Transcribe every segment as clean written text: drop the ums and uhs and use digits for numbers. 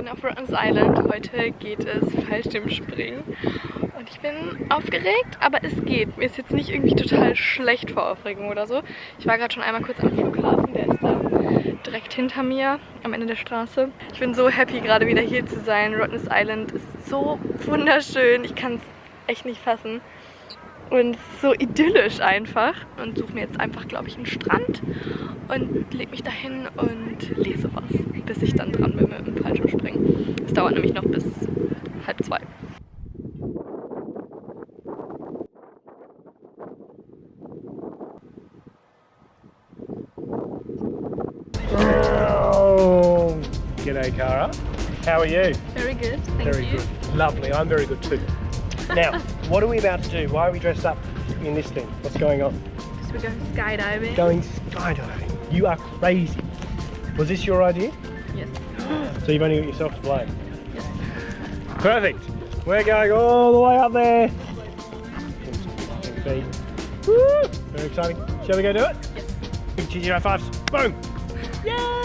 bin auf Rottnest Island. Heute geht es Fallschirmspringen. Und ich bin aufgeregt, aber es geht. Mir ist jetzt nicht irgendwie total schlecht vor Aufregung oder so. Ich war gerade schon einmal kurz am Flughafen, der ist da direkt hinter mir am Ende der Straße. Ich bin so happy, gerade wieder hier zu sein. Rottnest Island ist so wunderschön. Ich kann es echt nicht fassen. Und so idyllisch einfach. Und suche mir jetzt einfach, glaube ich, einen Strand und lege mich dahin und lese was, bis ich dann dran bin mit dem Fallschirmspringen. Es dauert nämlich noch bis 1:30. Oh, g'day, Cara. How are you? Very good, thank Very you. good. Lovely. I'm very good too. Now, what are we about to do? Why are we dressed up in this thing? What's going on? So we're going skydiving. Going skydiving. You are crazy. Was this your idea? Yes. So you've only got yourself to blame. Yes. Perfect. We're going all the way up there. Woo! Very exciting. Shall we go do it? Yes. Big cheesy high fives. Boom. Yeah!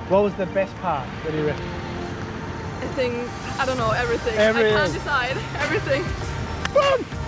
What was the best part? What do you reckon? I think, I don't know, everything. Everything. I can't decide. Everything. Boom!